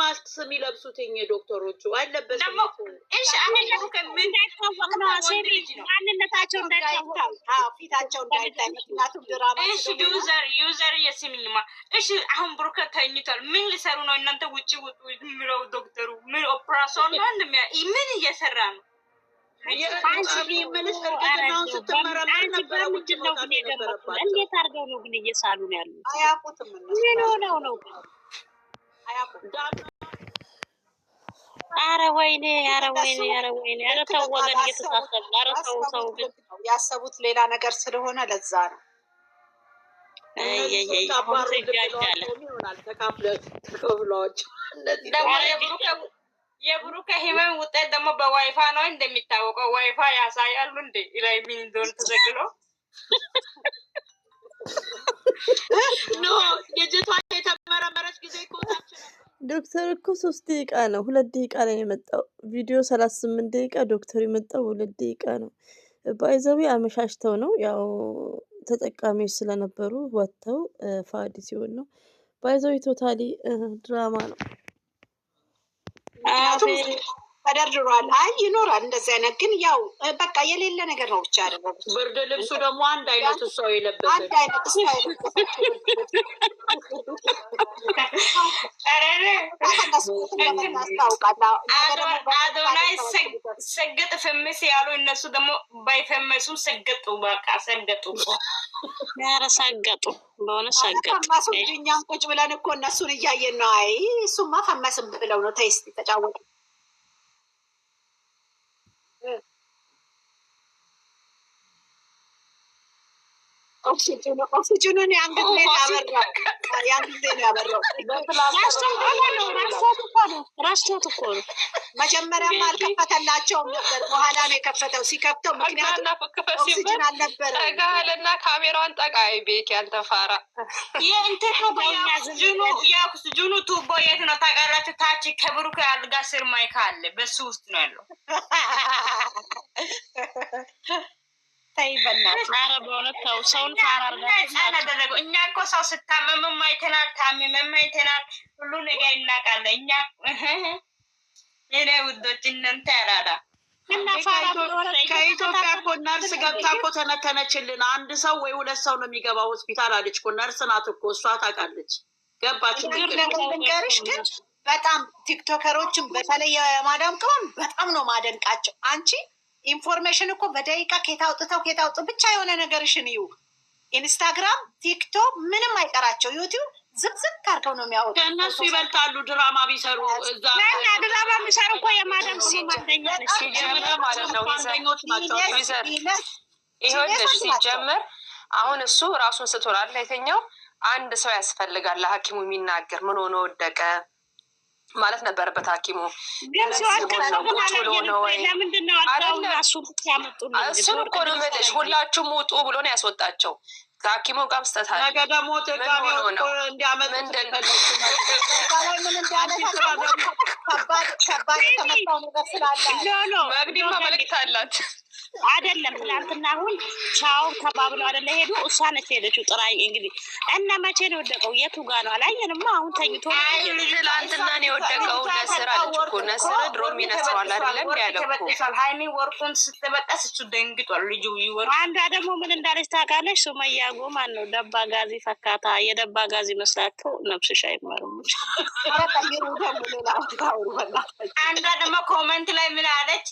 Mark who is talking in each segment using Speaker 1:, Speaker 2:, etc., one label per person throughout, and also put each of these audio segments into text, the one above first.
Speaker 1: ማስክ የሚለብሱትኝ ዶክተሮቹ አይለበስም
Speaker 2: ደግሞ እሺ አይደለም ከምን ነው ማንነታቸው እንዳይታወቅ
Speaker 3: ፊታቸው እንዳይታይ ምክንያቱም ድራማ
Speaker 2: እሺ ዩዘር የስሚኝማ እሺ አሁን ብሩክ ተኝቷል ምን ሊሰሩ ነው እናንተ ውጪ ውጡ የሚለው ዶክተሩ ምን ኦፕራሲዮን ነው ምን እየሰራ ነው
Speaker 3: እንዴት አድርገው ነው ግን እየሳሉ ነው ያሉት አያውቁትም ነው ኧረ ወይኔ ኧረ ተው ወገን እየተሳሰብ ኧረ ተው ግን ያሰቡት ሌላ ነገር ስለሆነ ለዛ ነው
Speaker 2: የብሩክ ህመም ውጤት ደግሞ በዋይፋ ነው እንደሚታወቀው ዋይፋ ያሳያሉ እንዴ ላይ ምን እንደሆነ ተዘግሎ
Speaker 1: ኖ የጀቷ የተመረመረች ጊዜ ኮታችን
Speaker 4: ዶክተር እኮ 3 ደቂቃ ነው 2 ደቂቃ ላይ የመጣው ቪዲዮ 38 ደቂቃ ዶክተር የመጣው 2 ደቂቃ ነው ባይዘው አመሻሽተው ነው ያው ተጠቃሚዎች ስለነበሩ ወጥተው ፋዲ ሲሆን ነው ባይዘው ቶታሊ ድራማ ነው
Speaker 3: ተደርድሯል አይ ይኖራል እንደዚህ አይነት ግን ያው በቃ የሌለ ነገር ነው ብቻ ያደረጉት
Speaker 1: ብርድ ልብሱ ደግሞ አንድ አይነት ሰው የለበሰ
Speaker 3: አንድ አይነት ስታይል
Speaker 2: አዶናይ ሰገጥ ፈምስ ያሉ እነሱ ደግሞ ባይፈመሱ ሰገጡ በቃ ሰገጡ
Speaker 3: ኧረ ሰገጡ በሆነ ሰገጡ እኛም ቁጭ ብለን እኮ እነሱን እያየን ነው አይ እሱማ ፈመስም ብለው ነው ተይስቲ ተጫወቱ ኦክሲጅኑን የአንገት ላይ ያበራው ራስቶት እኮ ነው መጀመሪያም አልከፈተላቸውም ነበር በኋላ ነው የከፈተው ሲከፍተው ምክንያቱም ኦክሲጅን አልነበረ
Speaker 5: ጠጋልና ካሜራውን ጠቃይ ቤክ ያልተፋራ
Speaker 2: የኦክሲጅኑ ቱቦ የት ነው ታውቃላችሁ ታች ከብሩክ አልጋ ስር ማይክ አለ በሱ ውስጥ ነው ያለው
Speaker 3: ሰውን
Speaker 2: አደረገው እኛ እኮ ሰው ስታመምም አይተናል ታምመም አይተናል ሁሉ ነገር እናውቃለን እኛ እኔ ውዶች እናንተ ያላዳ
Speaker 1: ከኢትዮጵያ እኮ ነርስ ገብታ እኮ ተነተነችልን አንድ ሰው ወይ 2 ሰው ነው የሚገባው ሆስፒታል አለች እኮ ነርስ ናት እኮ እሷ ታውቃለች ገባች
Speaker 3: ልንገርሽ ግን በጣም ቲክቶከሮችን በተለይ የማዳም ቅመም በጣም ነው ማደንቃቸው አንቺ ኢንፎርሜሽን እኮ በደቂቃ ከታውጡ ብቻ የሆነ ነገርሽን ይዩ ኢንስታግራም ቲክቶክ ምንም አይቀራቸው ዩቲዩብ ዝብዝብ አድርገው ነው የሚያወጡ
Speaker 1: ከእነሱ ይበልጣሉ ድራማ ቢሰሩ እዛ
Speaker 3: ድራማ ቢሰሩ እኮ የማዳም ሲጀመር
Speaker 5: ማለት ነው ይኸውልሽ ሲጀመር አሁን እሱ ራሱን ስትሆናል የተኛው አንድ ሰው ያስፈልጋል ለሐኪሙ የሚናገር ምን ሆኖ ወደቀ ማለት ነበረበት ሐኪሙ
Speaker 3: ግን ለምንድነው
Speaker 5: እሱን እኮ ነው የምልሽ ሁላችሁም ውጡ ብሎ ነው ያስወጣቸው ሐኪሙ ጋር መስጠታል
Speaker 1: ነገ ደግሞ ተጋሚው እንዲያመጡ
Speaker 3: ከባድ የተመጣው ነገር ስላለ
Speaker 5: መግዲማ መልክት አላት
Speaker 3: አይደለም ትናንትና አሁን ቻው ተባብለው አይደለ ሄዱ እሷ ነች ሄደችው ጥራኝ እንግዲህ እና መቼ ነው የወደቀው የቱ ጋር ነው አላየንም አሁን ተኝቶ
Speaker 5: ትናንትና ነው የወደቀው ነስር አለች እኮ ነስር ድሮም ይነሳዋል አይደለም ያለው
Speaker 2: ሃይሚ ወርቁን ስትበጣስ እሱ ደንግጧል ልጁ ይወርቁ
Speaker 3: አንዷ ደግሞ ምን እንዳለች ታውቃለች ሱመያ ጎማን ነው ደባ ጋዚ ፈካታ የደባ ጋዚ መስላቸው ነፍስሽ አይማሩም
Speaker 2: አንዷ ደግሞ ኮሜንት ላይ ምን አለች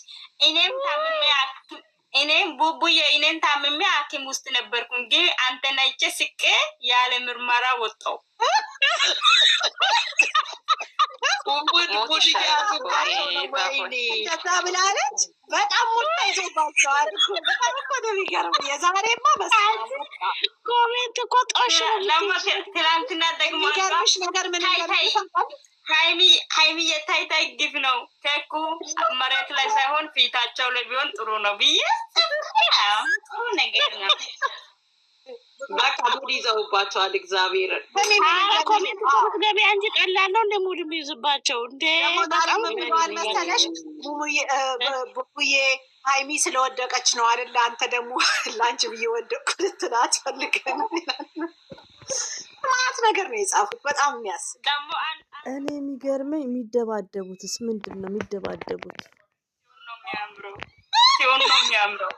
Speaker 2: እኔም ቡቡዬ እኔም ታምሜ ሐኪም ውስጥ ነበርኩኝ ግን አንተን አይቼ ስቄ ያለ ምርመራ ወጣው
Speaker 3: ብላለች በጣም ሙርታ ይዞባቸዋል የዛሬማ ኮሜንት እኮ ጦሽ
Speaker 2: ትላንትና ደግሞ
Speaker 3: ነገር ምን
Speaker 2: ሃይሚ የታይታይ ግፍ ነው ከኩ መሬት ላይ ሳይሆን ፊታቸው ላይ ቢሆን ጥሩ ነው ብዬ ጥሩ ነገር ነው
Speaker 1: በቃ ሙድ ይዘውባቸዋል እግዚአብሔር
Speaker 3: ኮሜንት ገበያ እንጂ ቀላል ነው እንደ ሙድ የሚይዝባቸው እንደ በጣም መሰለሽ ቡቡዬ ሃይሚ ስለወደቀች ነው አይደል አንተ ደግሞ ላንቺ ብዬ ወደቅኩ ልትላት ፈልገን ማት ነገር ነው የጻፉት። በጣም የሚያስቅ
Speaker 2: ደግሞ
Speaker 4: እኔ የሚገርመኝ የሚደባደቡትስ ምንድን ነው የሚደባደቡት?
Speaker 2: ሲሆን ነው የሚያምረው።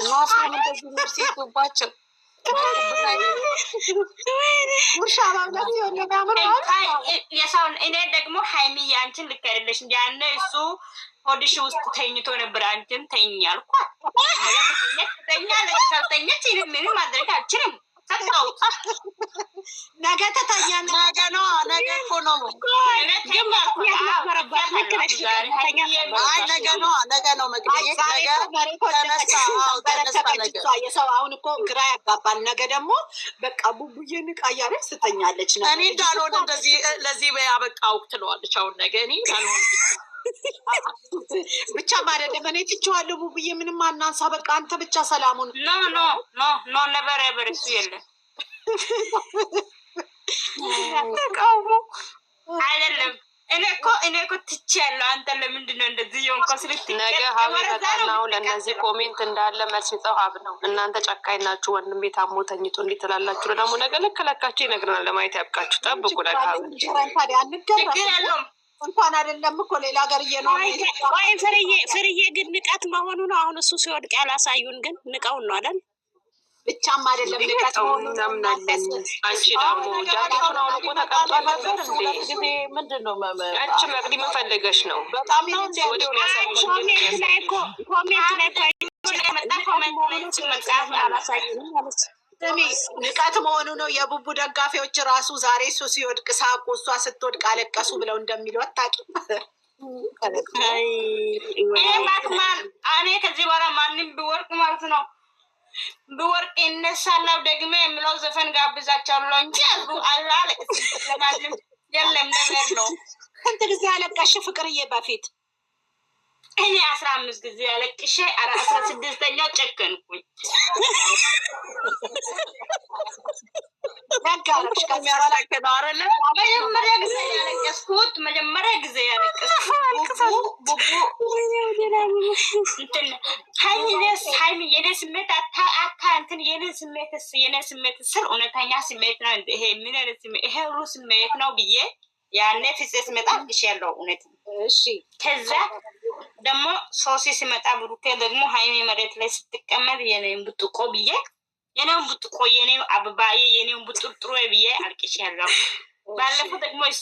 Speaker 1: ራሱን እንደዚህ ምርት ይጉባቸው
Speaker 3: ውሻ ማብላት ሲሆን ነው የሚያምረው።
Speaker 2: የሰውን እኔ ደግሞ ሀይሚዬ አንቺን ልክ አይደለሽ። ያኔ እሱ ሆድሽ ውስጥ ተኝቶ ነበር። አንቺን ተኝ አልኳት። ተኛለች። ካልተኛች ምንም ማድረግ አልችልም።
Speaker 3: ነገ ተታያለ።
Speaker 1: ነገ ነው ነገ እኮ ነው። ነገ ነው መግቢያ
Speaker 3: የሰው አሁን እኮ ግራ ያጋባል። ነገ ደግሞ በቃ ቡቡዬ ንቃ እያለች ትተኛለች።
Speaker 1: እኔ እንዳልሆን እንደዚህ ለዚህ ያበቃው ትለዋለች። አሁን ነገ እኔ እንዳልሆን
Speaker 3: ብቻ አይደለም እኔ ትቼዋለሁ። ቡቡዬ ምንም አናንሳ። በቃ አንተ ብቻ ሰላሙን
Speaker 2: ኖ ነበር እሱ የለም
Speaker 3: ተቃውሞ
Speaker 2: አይደለም። እኔ እኮ ትቼያለሁ። አንተ ለምንድን ነው እንደዚህ የሆንኩ?
Speaker 5: ነገ ሀብ ይመጣና ለእነዚህ ኮሜንት እንዳለ መልስ ይጸው ሀብ ነው። እናንተ ጨካኝ ናችሁ። ወንድም ቤት አሞ ተኝቶ እንዴት ትላላችሁ? ደግሞ ነገ ለከለካችሁ ይነግረናል። ለማየት ያብቃችሁ። ጠብቁ። ነገ ሀብ
Speaker 3: እንኳን አይደለም እኮ ሌላ ሀገር እየኖረ
Speaker 6: ወይ ፍርዬ ግን ንቀት መሆኑ ነው። አሁን እሱ ሲወድቅ ያላሳዩን ግን ንቀውን ነው አይደል?
Speaker 3: ብቻም አይደለም ንቀት መሆኑ
Speaker 5: እናምናለን። አንቺ ደግሞ ጃኬቱን አውልቆ ተቀምጧል ነበር እንዴ?
Speaker 1: ጊዜ ምንድን ነው
Speaker 5: አንቺ መቅዲ ምን ፈልገሽ ነው?
Speaker 1: በጣም ነው እንዲ
Speaker 5: ወዲያውን ያሳዩሽ።
Speaker 6: ኮሜንት ላይ አላሳዩንም ማለት
Speaker 3: ንቀት መሆኑ ነው። የቡቡ ደጋፊዎች ራሱ ዛሬ እሱ ሲወድቅ ሳቁ፣ እሷ ስትወድቅ አለቀሱ ብለው እንደሚሉ አታውቂም?
Speaker 2: እኔ ከዚህ በኋላ ማንም ቢወርቅ ማለት ነው ቢወርቅ ይነሳለው ደግሜ የምለው ዘፈን ጋብዛቸዋለሁ እንጂ ለማንም የለም ነገር ነው።
Speaker 3: ስንት ጊዜ ያለቀሽ ፍቅርዬ በፊት?
Speaker 2: እኔ 15 ጊዜ ያለቅሼ 16ኛው ጨከንኩኝ። መጀመሪያ ጊዜ ያለቀስኩት ሀይሚ የኔ ስሜት እንትን የኔ ስሜት ስል እውነተኛ ስሜት ነው። ይሄ ምን አይነት ስሜት? ይሄ ሁሉ ስሜት ነው ብዬ ያኔ ፍፄ ስመጣ አልቅሽ ያለው እውነት ነው።
Speaker 3: እሺ
Speaker 2: ከዛ ደግሞ ሶሲ ሲመጣ ብሩኬ ደግሞ ሀይሚ መሬት ላይ ስትቀመጥ የኔን ብጥቆ ብዬ የኔውን ብጥቆ የኔው አበባዬ የኔውን ብጥርጥሮ ብዬ አልቅሽ ያለው። ባለፈው ደግሞ እሷ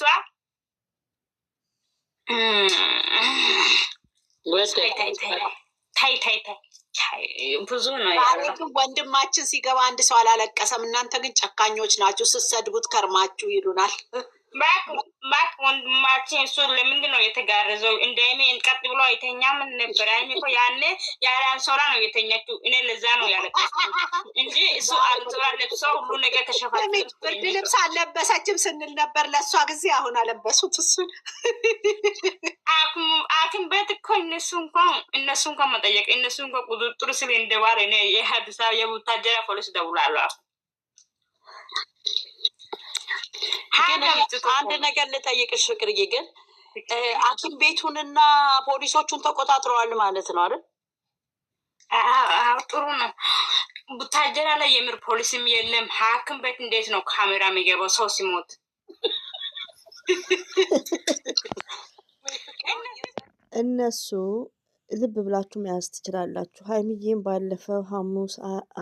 Speaker 2: ታይ ብዙ ነው ያለው።
Speaker 3: ወንድማችን ሲገባ አንድ ሰው አላለቀሰም። እናንተ ግን ጨካኞች ናችሁ። ስትሰድቡት ከርማችሁ ይሉናል።
Speaker 2: ባክ ወንድማችን እሱ ለምንድን ነው የተጋረዘው? እንደ አይሜ እንቀጥ ብሎ አይተኛ ምን ነበር? አይሜ እኮ ያኔ ያለ አንሶላ ነው የተኛችው። እኔ ለዛ ነው ያለቀስኩት እንጂ እሱ አንሶላ ለብሶ ሁሉ ነገር ተሸፋፍኖ
Speaker 3: ብርድ ልብስ አልለበሰችም ስንል ነበር ለእሷ ጊዜ። አሁን አለበሱት እሱን።
Speaker 2: አክም ቤት እኮ እነሱ እንኳን መጠየቅ እነሱ እንኳን ቁጥጥር ስል እንደባር እኔ የአዲስ አበባ የቡታጀራ ፖሊስ ደውላሉ።
Speaker 1: አንድ ነገር ልጠይቅሽ ፍቅርዬ፣ ግን ሐኪም ቤቱንና ፖሊሶቹን ተቆጣጥረዋል ማለት ነው አይደል?
Speaker 2: ጥሩ ነው። ቡታጀራ ላይ የምር ፖሊስም የለም። ሐኪም ቤት እንዴት ነው ካሜራ የሚገባው ሰው ሲሞት?
Speaker 4: እነሱ ልብ ብላችሁ መያዝ ትችላላችሁ። ሀይሚዬም ባለፈው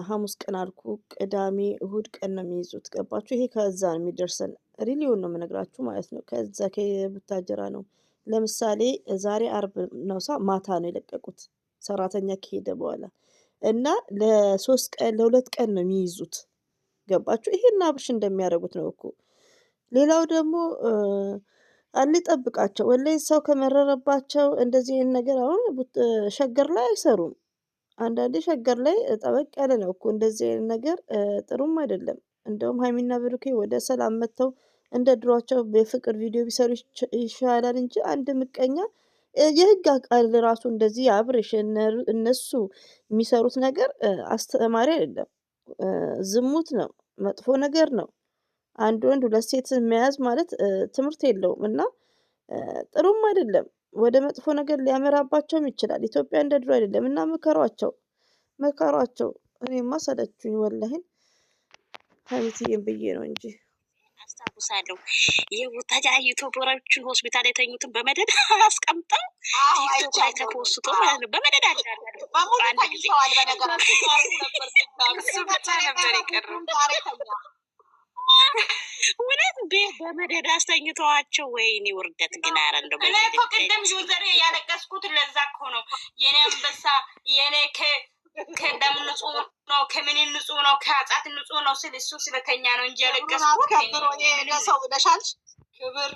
Speaker 4: ሐሙስ ቀን አልኩ፣ ቅዳሜ እሁድ ቀን ነው የሚይዙት። ገባችሁ? ይሄ ከዛ ነው የሚደርሰን። ሪሊዮን ነው የምነግራችሁ ማለት ነው። ከዛ ከቡታጀራ ነው። ለምሳሌ ዛሬ አርብ ነው፣ ማታ ነው የለቀቁት ሰራተኛ ከሄደ በኋላ እና ለ2 ቀን ነው የሚይዙት። ገባችሁ? ይሄን አብርሽ እንደሚያደርጉት ነው እኮ። ሌላው ደግሞ አልጠብቃቸው ወላሂ ሰው ከመረረባቸው እንደዚህ አይነት ነገር አሁን ሸገር ላይ አይሰሩም። አንዳንዴ ሸገር ላይ ጠበቅ ያለ ነው እኮ እንደዚህ አይነት ነገር ጥሩም አይደለም። እንደውም ሀይሚና ብሩኬ ወደ ሰላም መጥተው እንደ ድሯቸው በፍቅር ቪዲዮ ቢሰሩ ይሻላል እንጂ አንድ ምቀኛ የህግ አቃል ራሱ እንደዚህ አብርሽ እነሱ የሚሰሩት ነገር አስተማሪ አይደለም። ዝሙት ነው፣ መጥፎ ነገር ነው። አንድ ወንድ 2 ሴት መያዝ ማለት ትምህርት የለውም እና ጥሩም አይደለም። ወደ መጥፎ ነገር ሊያመራባቸውም ይችላል። ኢትዮጵያ እንደ ድሮ አይደለም እና መከሯቸው። እኔማ ሰለቹኝ ወላሂን ሀሚትዬን ብዬ ነው እንጂ
Speaker 6: አስታውሳለሁ። የቡታጅራ ዩቱበሮችን ሆስፒታል የተኙትን በመደዳ አስቀምጠው ቲክቶክ ላይ ተፖስቶ ማለት ነው። በመደዳ
Speaker 3: በሙሉ ተኝተዋል። በነገራችን
Speaker 5: እሱ ብቻ ነበር የቀረው።
Speaker 6: እውነት በመደዳ አስተኝተዋቸው። ወይኔ ውርደት ግን አረ እንደው
Speaker 2: እኔ እኮ ቅድም ዩዘር ያለቀስኩት ለዛ እኮ ነው። የኔ አንበሳ የኔ ከደም ንጹህ ነው፣ ከምን ንጹህ ነው፣ ከአጻት ንጹህ ነው ስል እሱ ስለተኛ ነው እንጂ ያለቀስኩት
Speaker 3: ክብር ለሰው ብለሻል። ክብር